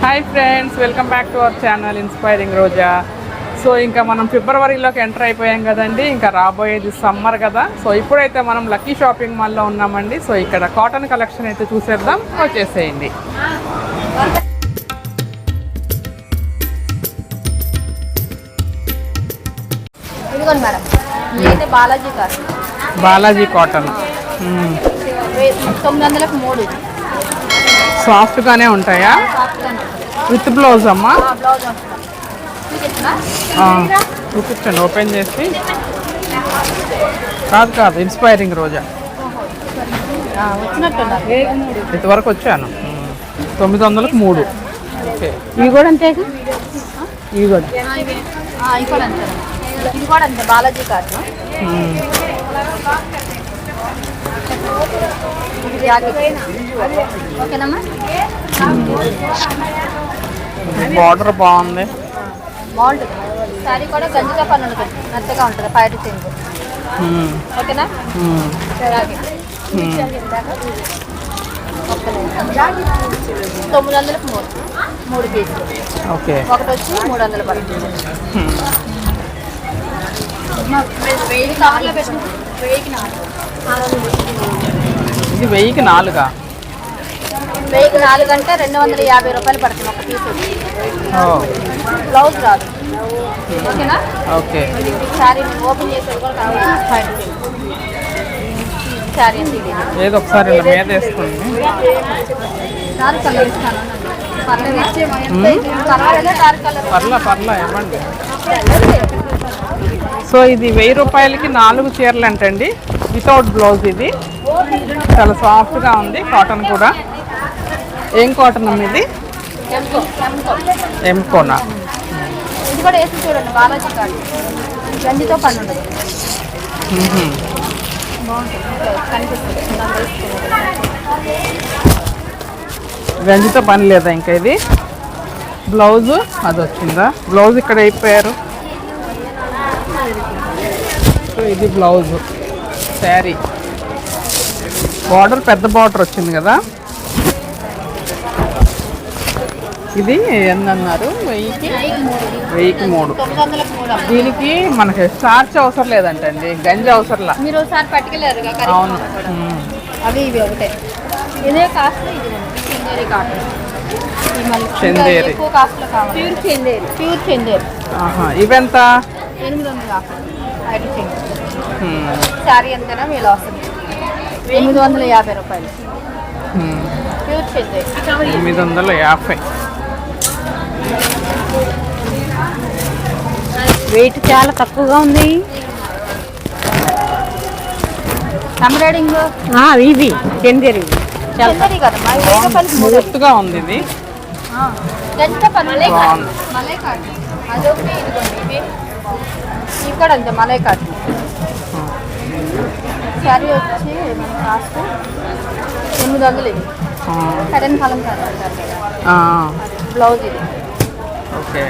Hi friends, welcome back to our channel inspiring Roja. So ఇంకా మనం ఫిబ్రవరిలోకి enter అయిపోయాం కదండి. ఇంకా రాబోయేది సమ్మర్ కదా. సో ఇప్పుడైతే మనం లక్కీ షాపింగ్ మాల్లో ఉన్నామండి. సో ఇక్కడ కాటన్ కలెక్షన్ అయితే చూసేద్దాం, వచ్చేసేయండి. బాలాజీ కాటన్ 903 సాఫ్ట్గానే ఉంటాయా? విత్ బ్లౌజ్ అమ్మా? చూపించండి ఓపెన్ చేసి. కాదు ఇన్స్పైరింగ్ రోజా ఇంతవరకు వచ్చాను. 900కి 3. ఓకే, ఇవి కూడా అంతే. ఇవి కూడా అంతే. ఇది కూడా అంతే బాలాజీ కాటన్. ఓకేనమ్మా. బార్డర్ బాగుంది. బాగుంటుంది. శారీ కూడా గంజిగా పని ఉంటుంది, మెత్తగా ఉంటుంది. పైట చెంగు. ఓకేనా. 900కి 3 పీసులు. ఓకే, ఒకటి వచ్చి 300 పడుతుంది. 1000 కవర్లో పెట్టుకుంటే 1000కి 4. ఇది 1000కి 4. 1000కి 4 అంటే 250 రూపాయలు పడుతుంది ఒక పీసు. బ్లౌజ్ రాదు. ఓకేనా. ఓకే, శారీ ఓపెన్ చేసేది కూడా కావాలి. శారీ అండి ఏదో ఒకసారి ఇలా మీద వేసుకోండి. డార్క్ కలర్ ఇస్తాను. పర్వాలేదా? డార్క్ కలర్ పర్లా ఇవ్వండి. సో ఇది 1000 రూపాయలకి 4 చీరలు అంటండి, వితౌట్ బ్లౌజ్. ఇది చాలా సాఫ్ట్గా ఉంది. కాటన్ కూడా. ఏం కాటన్ అమ్మ ఇది? ఎంకోనా? ఇది కూడా వేసి చూడండి. బాలాజీ కాటన్ గంజితో పని ఉండదు. గంజితో పని లేదా ఇంకా? ఇది బ్లౌజు అది వచ్చిందా? బ్లౌజ్ ఇక్కడ అయిపోయారు. సో ఇది బ్లౌజు. శారీ బార్డర్ పెద్ద బార్డర్ వచ్చింది కదా. ఇది ఎన్ని అన్నారు? 1000కి 3. దీనికి మనకి స్టార్చ్ అవసరం లేదంటండి, గంజి అవసరంలా. మీరు ఒకసారి పట్టుకెళ్ళారు. అవును. అవి ఇవి ఒకటే. ఇదే కాస్ట్. ఇది కాటన్ చందేరి. ఎక్కువ కాస్ట్లో కావాలి. ప్యూర్ చందేరి. ఇవెంత? 800. శారీ ఎంతైనా మీరు వస్తుంది. 850 రూపాయలు. ప్యూర్ చందేరి 850. వెయిట్ చాలా తక్కువగా ఉంది. ఎంబ్రాయిడింగ్ ఇవి చందేరి చందేరి కదమ్మా. 1000 రూపాయలు స్మూత్గా ఉంది. ఇది మలై కాటన్. అదొకటి. ఇదిగోండి ఇవి కూడా అంతే మలై కాటన్. శారీ వచ్చి మన కాస్ట్ 800. ఇది కడన్ కలంకారీ అంటారు కదా. బ్లౌజ్ ఇది. ఓకే,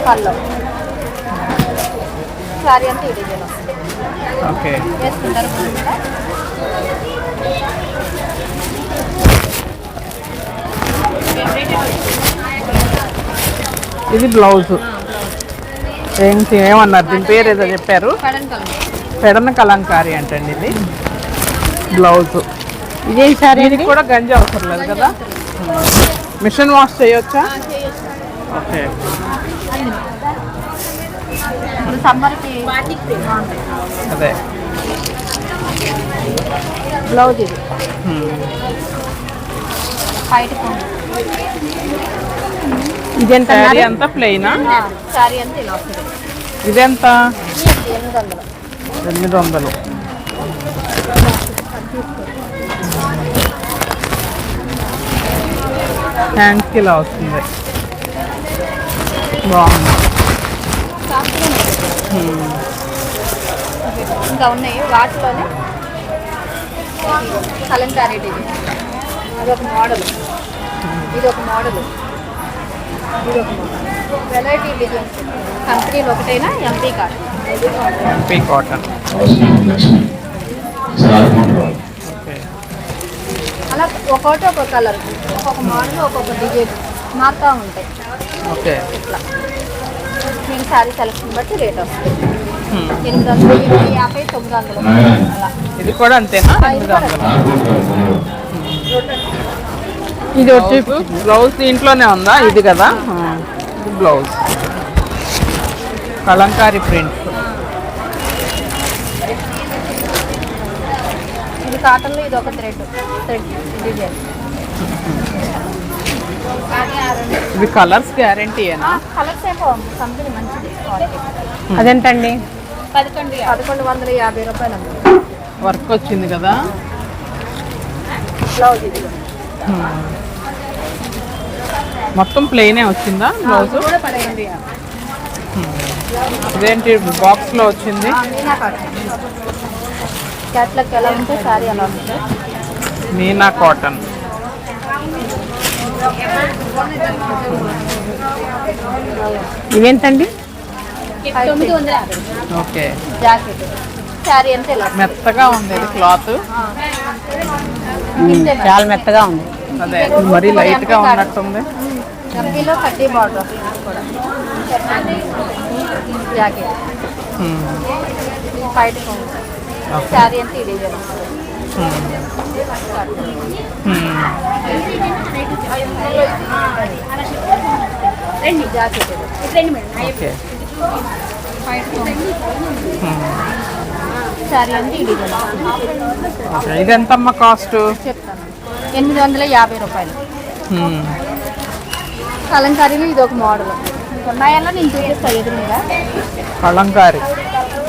పళ్ళు. శారీ అంతా ఈ డిజైన్ వస్తుంది. ఓకే, వేసుకుంటారు. ఇది బ్లౌజ్. ఏమన్నారు దీని పేరు? ఏదో చెప్పారు. పెడన కలంకారీ అంటండి. ఇది బ్లౌజ్. ఇదే శారీ. దీనికి కూడా గంజి అవసరం లేదు కదా. మిషన్ వాష్ చేయొచ్చా? ఓకే. సమ్మర్కి అదే బ్లౌజ్. ఇది ఇదెంత? శారీ అంతా ప్లెయినా? శారీ అంతా ఇలా వస్తుంది. ఇదెంత? 800. 800. హ్యాండ్స్కి ఇలా వస్తుంది. బాగుంది. ఇంకా ఉన్నాయి వాటిలోనే. కలంకారీ డిజైన్ అదొక మోడల్. ఇదొక మోడల్. Variety designs. కంపెనీలు ఒకటైనా ఎంపీ కాటన్. అలా ఒక్కొక్కటి ఒక్కొక్క కలర్, ఒక్కొక్క మోడల్, ఒక్కొక్క డిజైన్. మారుతూ ఉంటాయి ఓకే. ఇట్లా. మీకు శారీ సెలెక్షన్ బట్టి రేట్ వస్తుంది. 800, 850, 900 అలా. ఇది కూడా అంతేనా? ఇది కూడా 800. ఇది వచ్చి బ్లౌజ్ దీంట్లోనే ఉందా? ఇది కదా, ఇది బ్లౌజ్ కలంకారీ ప్రింట్. ఇది కాటన్లో ఇది ఒక థ్రెడ్ డిజైన్. ఇవి కలర్స్ గ్యారంటీయేనా? కలర్స్ ఏమో కంపెనీ మంచిది క్వాలిటీ. అదేంటండి? 1150 రూపాయలు అండి. వర్క్ వచ్చింది కదా. బ్లౌజ్ ఇది మొత్తం ప్లెయినే వచ్చిందా బ్లౌజ్? కూడా 1100. ఇదేంటి బాక్స్లో వచ్చింది? మీనా కాటన్. క్యాట్లాగ్ ఎలా ఉంటే శారీ అలా ఉంటుంది. మీనా కాటన్. ఇవేంటండి? 950. ఓకే. జాకెట్ శారీ అంటే ఇలా మెత్తగా ఉంది ఇది క్లాత్. చాలా మెత్తగా ఉంది. అదే మరీ లైట్గా ఉన్నట్టుంది. ఎంపీలో కడ్డీ బార్డర్ కూడా జాకెట్ ఫైట్ శారీ అంటే ఇది జాకెట్ ఓకే. శారీ అంటే ఇది ఓకే. ఇది ఎంతమ్మా కాస్ట్? చెప్తాను. 850 రూపాయలు. కలంకారీలో ఇది ఒక మోడల్ ఉన్నాయల్లా నేను చూపిస్తాను ఎదురుగా. కలంకారీ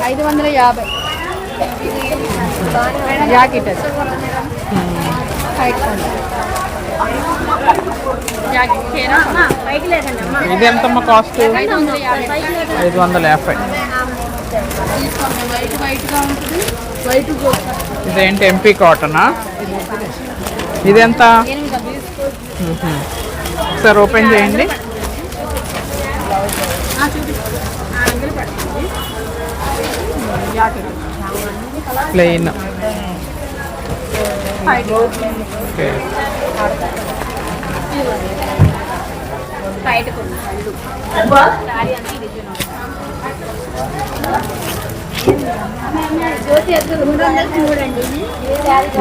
550 జాకెట్ అది హైట్ ఇది ఎంతమ్మా కాస్ట్? 550. ఇదేంటి ఎంపీ కాటనా? ఇది ఎంత? సార్ ఓపెన్ చేయండి. ప్లెయిన్. ఓకే.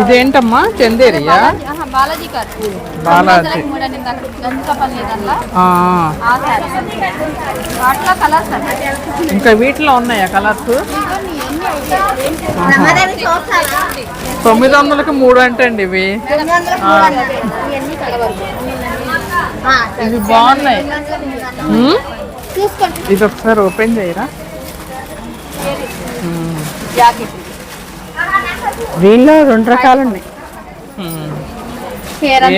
ఇదేంటమ్మా? చందేరియా? బాలాజీ కాదు. బాలాజీ. వాటిలో కలర్స్ ఇంకా వీటిలో ఉన్నాయా కలర్స్? 900కి 3 అంటండి ఇవి. ఇవి బాగున్నాయి. ఇది ఒకసారి ఓపెన్ చేయరా? దీనిలో 2 రకాలు ఉన్నాయి.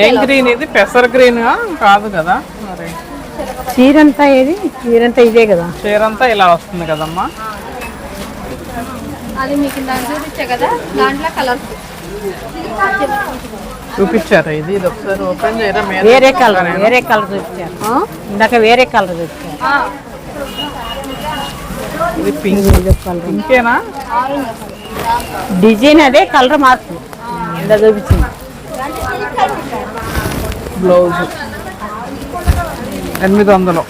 ఏం గ్రీన్ ఇది? పెసర్ గ్రీన్ కాదు కదా మరి. చీరంతా ఏది? చీరంతా ఇదే కదా. చీరంతా ఇలా వస్తుంది కదమ్మా. అది మీకు చూపించా కదా, దాంట్లో కలర్స్ చూపించారా? ఇది ఇది ఒకసారి ఓపెన్ చేయరా? వేరే కలర్ చూపించారు. ఇందాక వేరే కలర్ చూపించారు. ఇది పింక్. పింకేనా? డిజైన్ అదే, కలర్ మార్పు ఇందా చూపించింది. బ్లౌజ్ 800.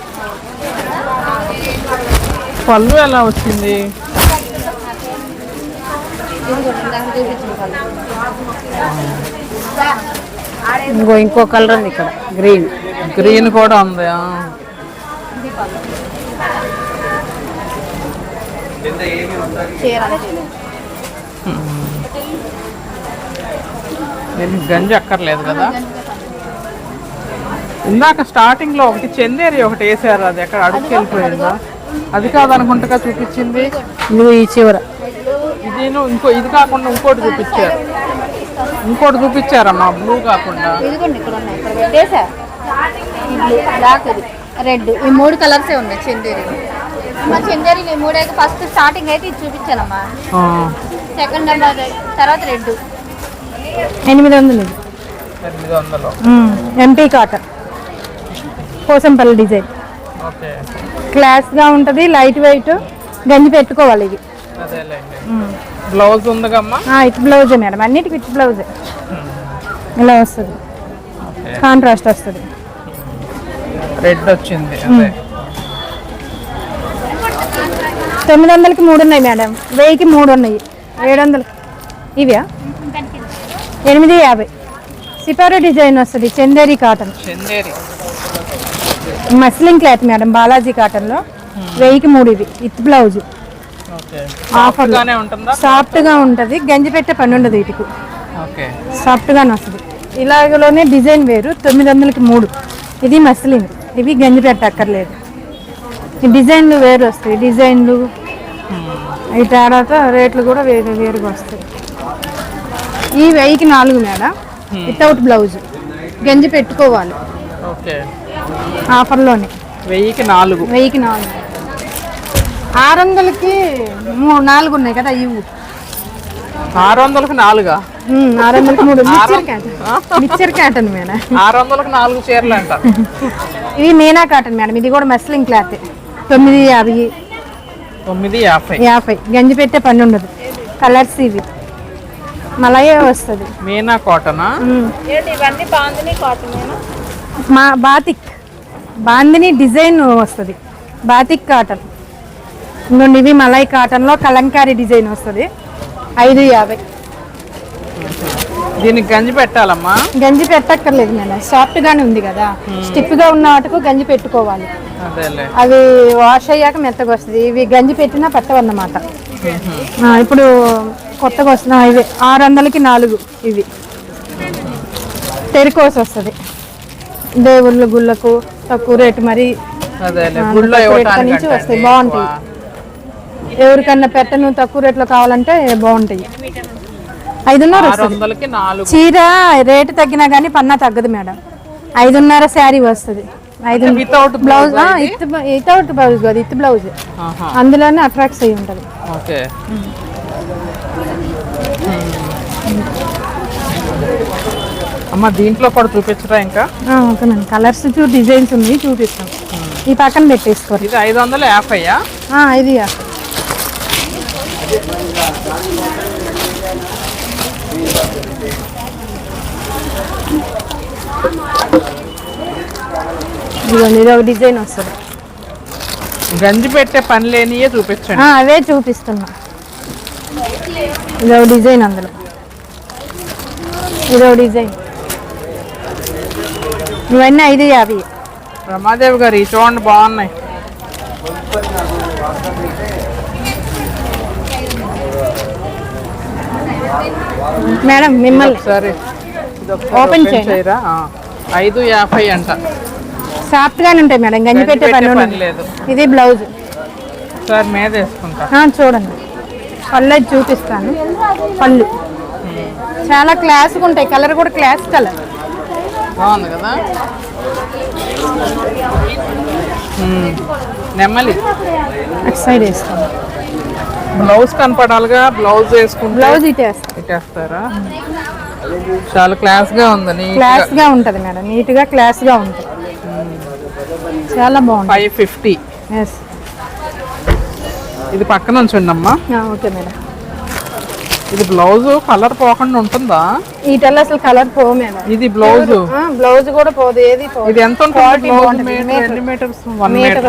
పళ్ళు ఎలా వచ్చింది? ఇంకో కలర్ ఉంది ఇక్కడ, గ్రీన్. గ్రీన్ కూడా ఉంది. నేను గంజి అక్కర్లేదు కదా. ఇందాక స్టార్టింగ్ లో ఒకటి చందేరి ఒకటి వేసారు, అది ఎక్కడ అడుగుకి వెళ్ళిపోయిందా? అది కాదనుకుంటా చూపించింది. నువ్వు ఈ చివర ఇది ఇది కాకుండా ఇంకోటి చూపించారు. ఇంకోటి చూపించారమ్మా, బ్లూ కాకుండా. ఇదిగోండి ఇక్కడ ఉన్నాయి, ఇక్కడ పెట్టేసా. బ్లాక్, ఇది రెడ్, ఈ 3 కలర్సే ఉన్నాయి చందేరి. మా చందేరి 3 ఫస్ట్ స్టార్టింగ్ అయితే ఇది చూపించానమ్మా. సెకండ్ నెంబర్ తర్వాత red. 800. 800. MP cotton, Pochampally design. Okay. క్లాస్గా ఉంటుంది, లైట్ వెయిట్. గంజి పెట్టుకోవాలి ఇది. అదేలేండి. బ్లౌజ్ ఉందిగమ్మా. ఇట్ బ్లౌజే మేడం, అన్నిటికి ఇట్ బ్లౌజే. ఇలా వస్తుంది, కాంట్రాస్ట్ వస్తుంది. రెడ్ వచ్చింది అదే 900కి 3 ఉన్నాయి మేడం, 1000కి 3 ఉన్నాయి, 700 ఇవా 850. సిపారీ డిజైన్ వస్తుంది, Chanderi cotton, Chanderi muslin cloth madam, Balaji కాటన్లో 1000కి 3 ఇవి విత్ బ్లౌజ్. ఓకే ఆఫర్ గానే ఉంటుందా? సాఫ్ట్గా ఉంటుంది, గంజి పెట్టే పని ఉండదు వీటికి, ఓకే సాఫ్ట్గానే వస్తుంది. ఇలాగలోనే డిజైన్ వేరు, 900కి 3. ఇది మస్లిన్, ఇవి గంజి పెట్టక్కర్లేదు. ఈ డిజైన్లు వేరు వస్తాయి, డిజైన్లు ఈ తేడాతో రేట్లు కూడా వేరు వేరుగా వస్తాయి. ఈ 1000కి 4 మేడం, వితౌట్ బ్లౌజ్, గంజి పెట్టుకోవాలి ఓకే ఆఫర్లోనే. 1000కి 4 1000కి 4. 600కి 4 ఉన్నాయి కదా ఇవి. 600కి 4 600కి 3 మిక్చర్ కాటన్ మేడం. 600కి 4 చీరలు అంట. ఇవి మీనా కాటన్ మేడం, ఇది కూడా మస్లిన్ క్లాత్, 950. 950 గంజి పెట్టే పని ఉండదు. కలర్స్ ఇవి మలయే వస్తుంది. మీనా కాటనా? మా బాతిక్ బాందిని డిజైన్ వస్తుంది, బాతిక్ కాటన్. ఇంకొండి ఇవి మలై కాటన్లో కలంకారీ డిజైన్ వస్తుంది, 550. దీనికి గంజి పెట్టాలమ్మా? గంజి పెట్టక్కర్లేదు మేడం, సాఫ్ట్గానే ఉంది కదా. స్టిఫ్గా ఉన్న వాటికి గంజి పెట్టుకోవాలి, అదేలే. అవి వాష్ అయ్యాక మెత్తగా వస్తుంది. ఇవి గంజి పెట్టినా పట్టవన్నమాట. ఇప్పుడు కొత్తగా వస్తున్నాయి ఇవి 600కి 4. ఇవి టెరికోస్ వస్తుంది, దేవుళ్ళ గుళ్ళకు తక్కువ రేటు, మరి అదేలే. తక్కువ గుళ్ళో రేటు ఇవ్వటానికి నుంచి వస్తాయి, అంటే బాగుంటాయి. ఎవరికన్నా పెట్టను తక్కువ రేట్లో కావాలంటే బాగుంటాయి. 5:30 వస్తుంది 600కి 4 చీర. రేటు తగ్గినా కానీ పన్నా తగ్గదు మేడం. 5:30 శారీ వస్తుంది, 5 వితౌట్ బ్లౌజ్, వితౌట్ బ్లౌజ్ కాదు, విత్ బ్లౌజ్. అందులోనే అట్రాక్ట్స్ అయ్యి ఉంటుంది. ఓకే అమ్మ దీంట్లో కూడా చూపించరా ఇంకా? ఓకే మేడం, కలర్స్ డిజైన్స్ ఉన్నాయి, చూపిస్తాం. ఈ పక్కన పెట్టేసుకోరు. ఇది 550. ఇది ఇదిగోండి, ఇది ఒక డిజైన్ వస్తుంది. గంజి పెట్టే పని లేనియే చూపించండి. అవే చూపిస్తున్నా. ఇదో డిజైన్, అందులో ఇదో డిజైన్. ఇవన్నీ 550. రమాదేవి గారు ఈ చూడండి, బాగున్నాయి. మేడం మిమ్మల్ని సరే ఓపెన్ చేయరా? 550 అంట. సాఫ్ట్గానే ఉంటాయి మేడం, గంజి పెట్టే పని ఉండదు. లేదు. ఇది బ్లౌజ్ సార్ మీద వేసుకుంటా. చూడండి, పళ్ళు అయితే చూపిస్తాను. పళ్ళు చాలా క్లాస్గా ఉంటాయి, కలర్ కూడా క్లాస్ కలర్, బాగుంది కదా. నెమ్మలి అటు సైడ్ వేస్తాను. బ్లౌజ్ కనపడాలిగా, బ్లౌజ్ వేసుకుంటే బ్లౌజ్ ఇటేస్తాను. ఇటేస్తారా? చాలా క్లాస్ గా ఉంది, క్లాస్ గా ఉంటది మేడం, నీట్ గా క్లాస్ గా ఉంటుంది, చాలా బాగుంది. 550. ఎస్, ఇది పక్కన ఉంచండి అమ్మా. Okay madam. ఇది బ్లౌజ్ కలర్ పోకుండా ఉంటుందా? వీటిల్లో అసలు కలర్ పో మేడం. ఇది బ్లౌజ్, బ్లౌజ్ కూడా పోదు, ఏది పోదు. ఇది ఎంత ఉంటుంది? ఎన్ని మీటర్స్? 1 మీటర్.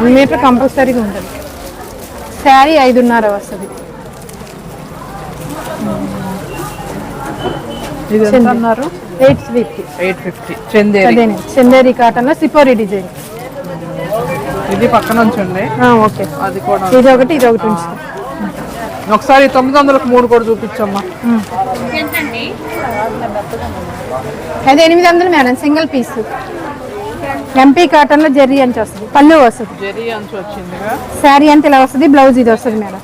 1 మీటర్ కంపల్సరీగా ఉంటుంది. శారీ 5:30 వస్తుంది. ఇది ఎంత అన్నారు? 850. 850. చందేరి, అదేనే చందేరి కాటన్ లో సిపోరి డిజైన్. ఇది పక్కన ఉంచండి. ఓకే, అది కూడా ఇది ఒకటి, ఇది ఒకటి ఉంచుతాం. ఒకసారి 900కి 3 కూడా చూపించమ్మా. అది 800 madam, single piece. MP cotton లో జెర్రీ అంచు వస్తుంది, పళ్ళు వస్తుంది. జెరీ అంచు వచ్చిందిగా. శారీ అంత ఇలా వస్తుంది, బ్లౌజ్ ఇది వస్తుంది మేడం.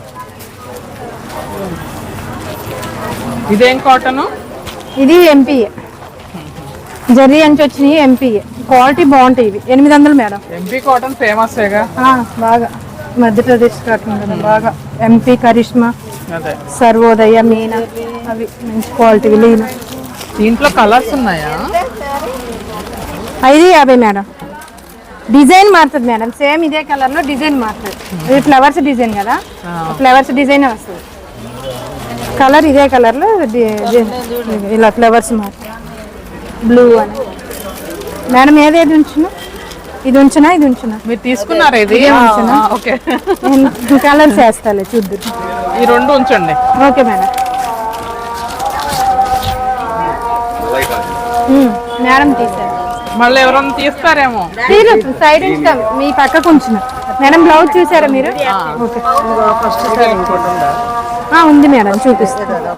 ఇదేం కాటన్? ఇది ఎంపీ జెర్రీ అంచు వచ్చినాయి, ఎంపీ క్వాలిటీ బాగుంటాయి. ఇవి 800 మేడం. ఎంపీ కాటన్ ఫేమస్గా బాగా, మధ్యప్రదేశ్ కాటన్ కదా బాగా. ఎంపీ కరిష్మా, అదే సర్వోదయ, మీనా, అవి మంచి క్వాలిటీ. లీనా దీంట్లో కలర్స్ ఉన్నాయా? 550 మేడం. డిజైన్ మారుతుంది మేడం, సేమ్ ఇదే కలర్ లో డిజైన్ మారుతుంది. ఇది ఫ్లవర్స్ డిజైన్ కదా, ఫ్లవర్స్ డిజైన్ వస్తుంది. కలర్ ఇదే కలర్ లో ఇలా ఫ్లవర్స్ మారుతుంది. బ్లూ అని మేడం, ఏదేది ఉంచిన ఇది ఉంచునా ఇది ఉంచునా మీరు తీసుకున్నారా ఇది ఇదే ఉంచునా? ఓకే నేను కలర్స్ వేస్తాలే చూద్దు. ఈ రెండు ఉంచండి. Okay madam. మేడం తీసారు. మళ్ళీ ఎవరైనా తీస్తారేమో. తీరు సైడ్ ఉంచుతాం, మీ పక్కకు ఉంచిన. మేడం బ్లౌజ్ చూసారా మీరు? ఓకే. ఉంది మేడం, చూపిస్తాను.